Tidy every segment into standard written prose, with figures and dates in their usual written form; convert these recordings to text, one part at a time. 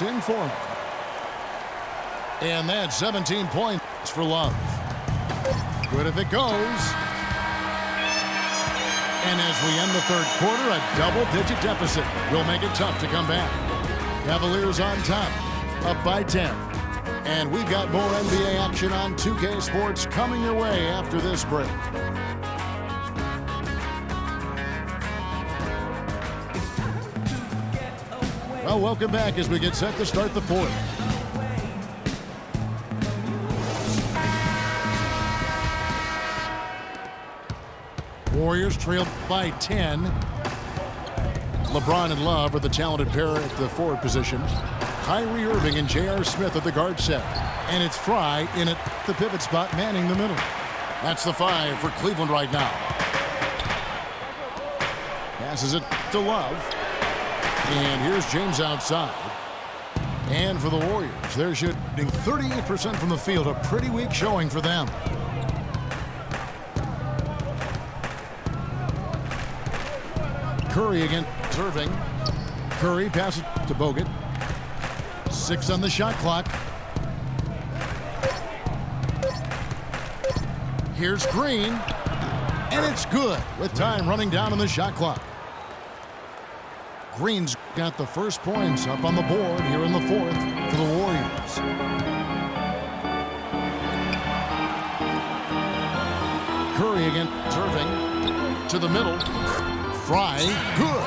It's in for him. And that's 17 points for Love. Good if it goes. And as we end the third quarter, a double-digit deficit will make it tough to come back. Cavaliers on top, up by 10. And we've got more NBA action on 2K Sports coming your way after this break. Well, welcome back as we get set to start the fourth. Warriors trailed by 10. LeBron and Love are the talented pair at the forward position. Kyrie Irving and J.R. Smith at the guard set. And it's Fry in at the pivot spot, manning the middle. That's the 5 for Cleveland right now. Passes it to Love. And here's James outside. And for the Warriors, they're shooting 38% from the field. A pretty weak showing for them. Curry again serving. Curry passes to Bogut. 6 on the shot clock. Here's Green. And it's good with time running down on the shot clock. Green's got the first points up on the board here in the fourth for the Warriors. Curry again serving to the middle. Fry, good.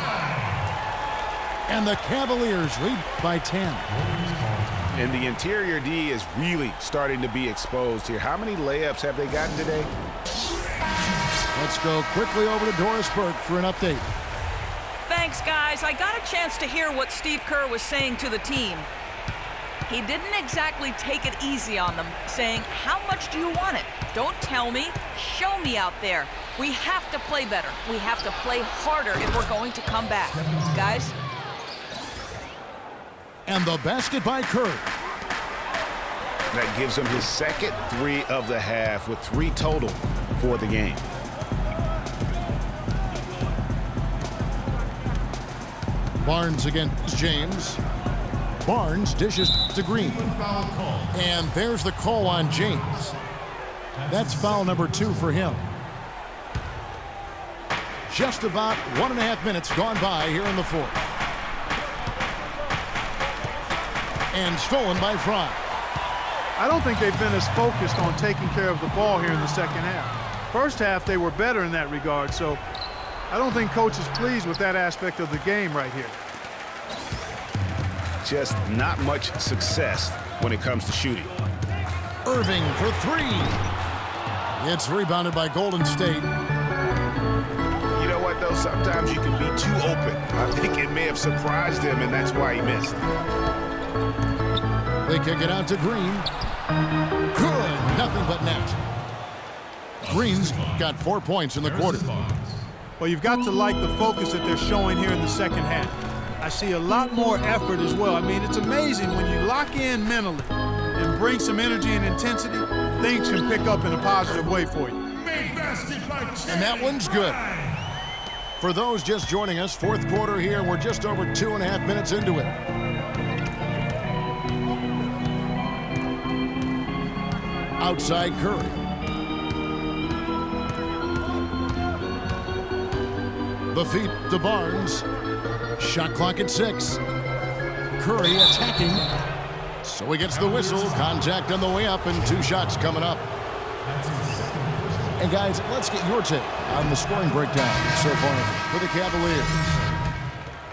And the Cavaliers lead by 10. And the interior D is really starting to be exposed here. How many layups have they gotten today? Let's go quickly over to Doris Burke for an update. Thanks, guys. I got a chance to hear what Steve Kerr was saying to the team. He didn't exactly take it easy on them, saying, how much do you want it? Don't tell me. Show me out there. We have to play better. We have to play harder if we're going to come back. Guys? And the basket by Kerr. That gives him his second 3 of the half with 3 total for the game. Barnes against James. Barnes dishes to Green. And there's the call on James. That's foul number 2 for him. Just about 1.5 minutes gone by here in the fourth. And stolen by Fry. I don't think they've been as focused on taking care of the ball here in the second half. First half, they were better in that regard, so I don't think coach is pleased with that aspect of the game right here. Just not much success when it comes to shooting. Irving for 3. It's rebounded by Golden State. You know what, though? Sometimes you can be too open. I think it may have surprised him, and that's why he missed. They kick it out to Green. Good. Nothing but net. Green's got 4 points in the quarter. Well, you've got to like the focus that they're showing here in the second half. I see a lot more effort as well. I mean, it's amazing when you lock in mentally and bring some energy and intensity, things can pick up in a positive way for you. And that one's good. For those just joining us, fourth quarter here, we're just over 2.5 minutes into it. Outside Curry. The feet to Barnes. Shot clock at 6. Curry attacking. So he gets the whistle. Contact on the way up and 2 shots coming up. And guys, let's get your take on the scoring breakdown so far for the Cavaliers.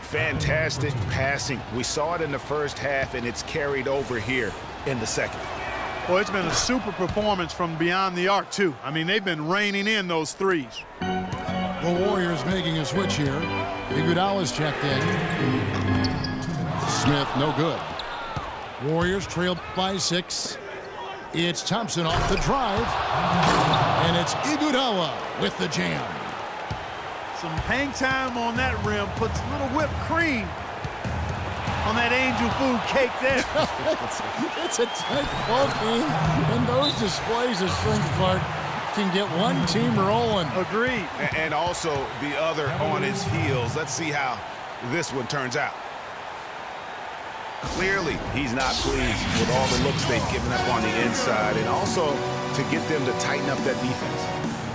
Fantastic passing. We saw it in the first half, and it's carried over here in the second. Well, it's been a super performance from beyond the arc, too. I mean, they've been raining in those threes. The Warriors making a switch here. Iguodala's checked in. Smith, no good. Warriors trail by 6. It's Thompson off the drive. And it's Iguodala with the jam. Some hang time on that rim puts a little whipped cream on that angel food cake there. It's a tight ball game, and those displays of strength, Clark, can get one team rolling. Agreed. And also the other on its heels. Let's see how this one turns out. Clearly, he's not pleased with all the looks they've given up on the inside, and also to get them to tighten up that defense.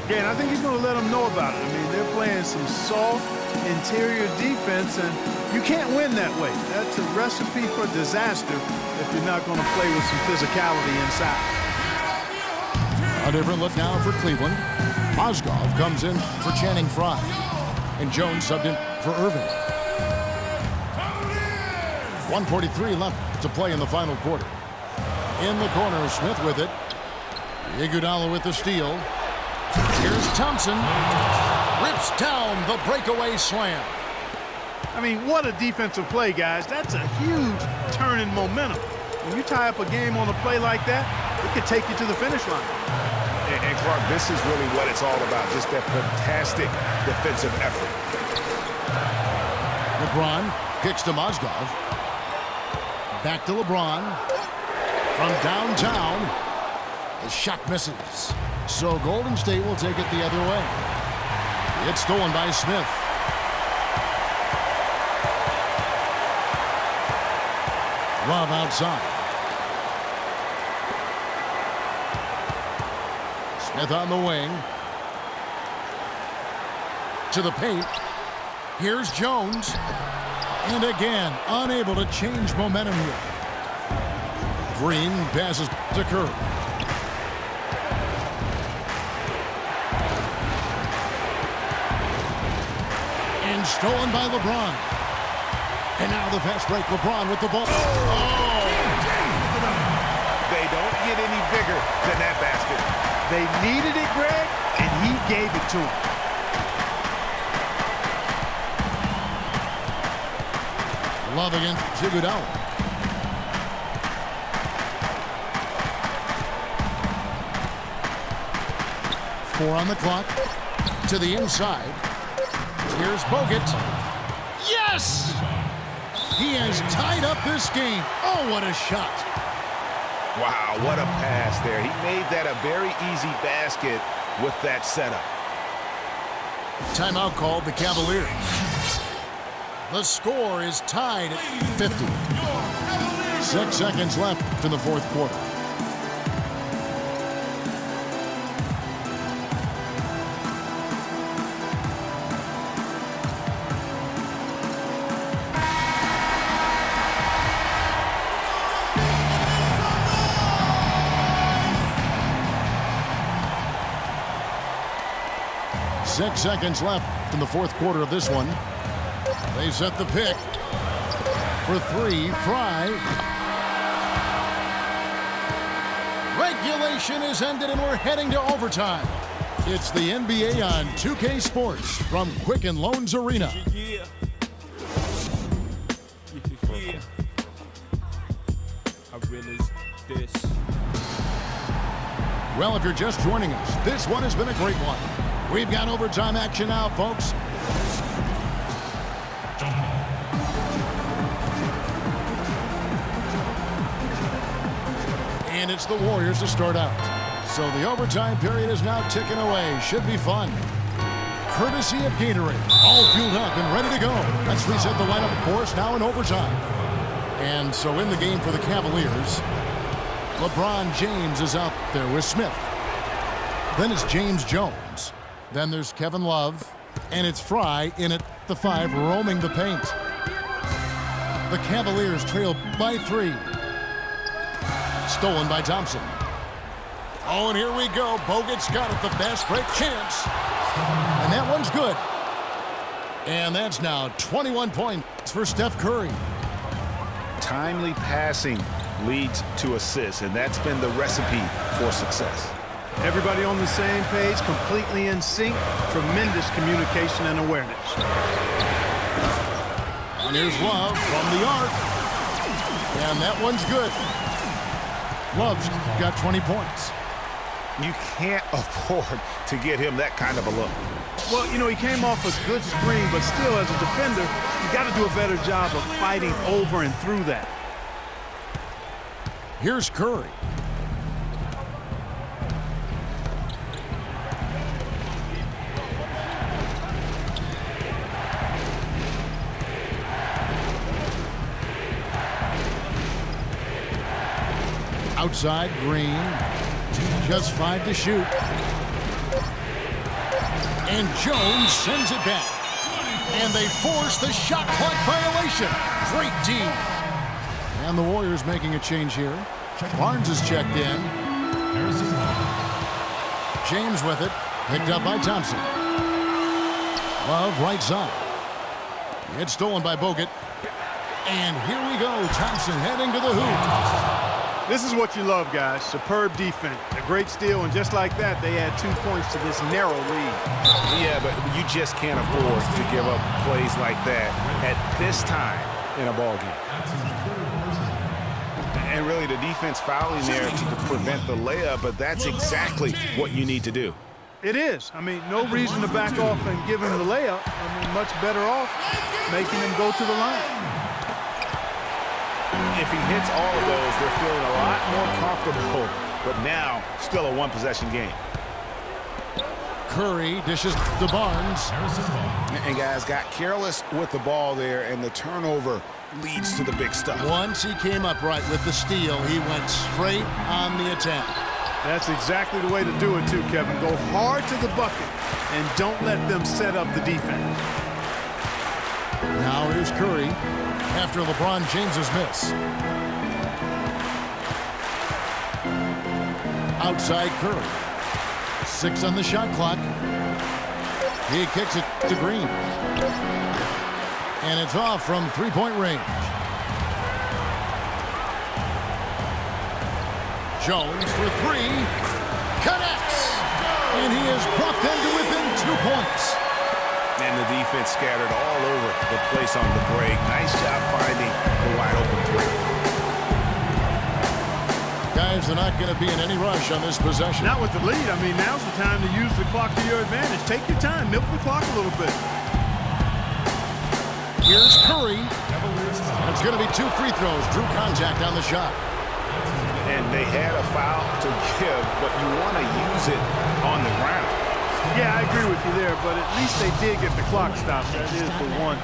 Yeah, and I think he's going to let them know about it. I mean, they're playing some soft interior defense, and you can't win that way. That's a recipe for disaster if you're not going to play with some physicality inside. A different look now for Cleveland. Mozgov comes in for Channing Frye, and Jones subbed in for Irving. 1:43 left to play in the final quarter. In the corner, Smith with it. Iguodala with the steal. Here's Thompson. Rips down the breakaway slam. I mean, what a defensive play, guys. That's a huge turn in momentum. When you tie up a game on a play like that, it could take you to the finish line. And Clark, this is really what it's all about, just that fantastic defensive effort. LeBron kicks to Mozgov. Back to LeBron. From downtown, the shot misses. So Golden State will take it the other way. It's stolen by Smith. Love outside. Smith on the wing. To the paint. Here's Jones. And again, unable to change momentum here. Green passes to Curry. And stolen by LeBron. And now the fast break. LeBron with the ball. Oh! They don't get any bigger than that basket. They needed it, Greg, and he gave it to them. Love against Iguodala. Four on the clock. To the inside. Here's Bogut. Yes! He has tied up this game. Oh, what a shot. Wow, what a pass there. He made that a very easy basket with that setup. Timeout called the Cavaliers. The score is tied at 50. 6 seconds left in the fourth quarter. Six seconds left in the fourth quarter of this one. They set the pick for three. Frye. Regulation is ended and we're heading to overtime. It's the NBA on 2K Sports from Quicken Loans Arena. Well, if you're just joining us, this one has been a great one. We've got overtime action now, folks. And it's the Warriors to start out. So the overtime period is now ticking away. Should be fun. Courtesy of Gatorade. All fueled up and ready to go. Let's reset the lineup, of course, now in overtime. And so in the game for the Cavaliers, LeBron James is out there with Smith. Then it's James Jones. Then there's Kevin Love. And it's Frye in at the 5, roaming the paint. The Cavaliers trail by 3. Stolen by Thompson. Oh, and here we go. Bogut's got it. The fast break chance. And that one's good. And that's now 21 points for Steph Curry. Timely passing leads to assists, and that's been the recipe for success. Everybody on the same page, completely in sync. Tremendous communication and awareness. And here's Love from the arc. And that one's good. Love's got 20 points. You can't afford to get him that kind of a look. Well, you know, he came off a good screen, but still, as a defender, you got to do a better job of fighting over and through that. Here's Curry. Outside, Green. Just 5 to shoot. And Jones sends it back. And they force the shot clock violation. Great D. And the Warriors making a change here. Barnes is checked in. James with it. Picked up by Thompson. Love right side. It's stolen by Bogut. And here we go. Thompson heading to the hoop. This is what you love, guys. Superb defense. A great steal, and just like that, they add 2 points to this narrow lead. Yeah, but you just can't afford to give up plays like that at this time in a ball game. And really, the defense fouling there to prevent the layup, but that's exactly what you need to do. It is. I mean, no reason to back off and give him the layup. I mean, much better off making him go to the line. If he hits all of those, they're feeling a lot more comfortable, but now still a one-possession game. Curry dishes to Barnes. And guys got careless with the ball there, and the turnover leads to the big stuff. Once he came upright with the steal, he went straight on the attack. That's exactly the way to do it too, Kevin. Go hard to the bucket and don't let them set up the defense. Now here's Curry after LeBron James's miss. Outside Curry. 6 on the shot clock. He kicks it to Green. And it's off from three-point range. Jones for 3. Connects! And he has brought them to within 2 points. And the defense scattered all over the place on the break. Nice job finding the wide open three. Guys, they're not going to be in any rush on this possession. Not with the lead. I mean, now's the time to use the clock to your advantage. Take your time. Milk the clock a little bit. Here's Curry. And it's going to be 2 free throws. Drew contact on the shot. And they had a foul to give, but you want to use it on the ground. Yeah, I agree with you there, but at least they did get the clock stopped. That is the one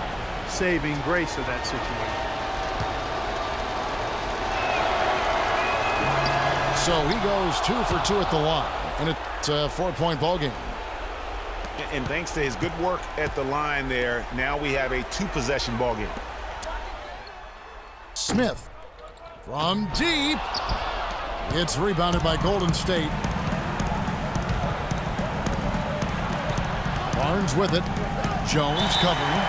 saving grace of that situation. So he goes 2 for 2 at the line, and it's a 4-point ball game. And thanks to his good work at the line there, now we have a 2-possession ball game. Smith from deep. It's rebounded by Golden State. Barnes with it. Jones covering.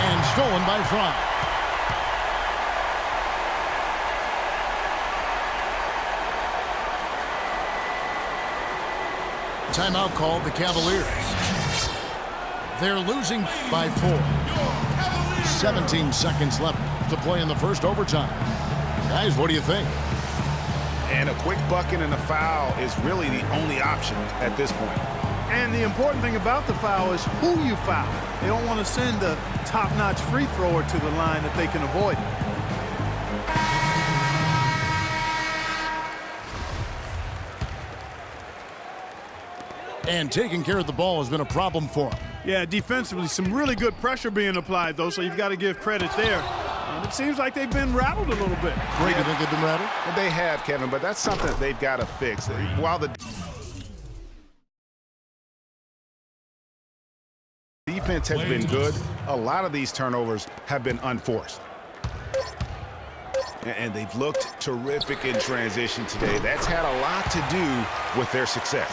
And stolen by Fry. Timeout called the Cavaliers. They're losing by 4. 17 seconds left to play in the first overtime. Guys, what do you think? And a quick bucket and a foul is really the only option at this point. And the important thing about the foul is who you foul. They don't want to send a top-notch free thrower to the line if they can avoid it. And taking care of the ball has been a problem for him. Yeah, defensively, some really good pressure being applied, though, so you've got to give credit there. And it seems like they've been rattled a little bit. Great, you think they've been rattled? They have, Kevin, but that's something that they've got to fix. While the defense has been good, a lot of these turnovers have been unforced. And they've looked terrific in transition today. That's had a lot to do with their success.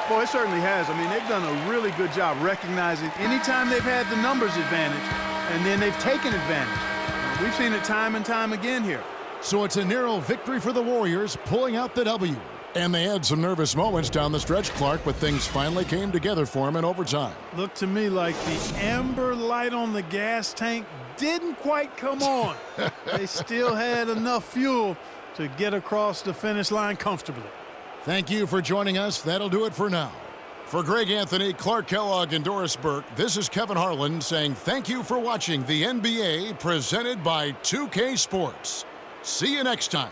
Boy, it certainly has. I mean, they've done a really good job recognizing anytime they've had the numbers advantage, and then they've taken advantage. We've seen it time and time again here. So it's a narrow victory for the Warriors, pulling out the W. And they had some nervous moments down the stretch, Clark, but things finally came together for him in overtime. Looked to me like the amber light on the gas tank didn't quite come on. They still had enough fuel to get across the finish line comfortably. Thank you for joining us. That'll do it for now. For Greg Anthony, Clark Kellogg, and Doris Burke, this is Kevin Harlan saying thank you for watching the NBA presented by 2K Sports. See you next time.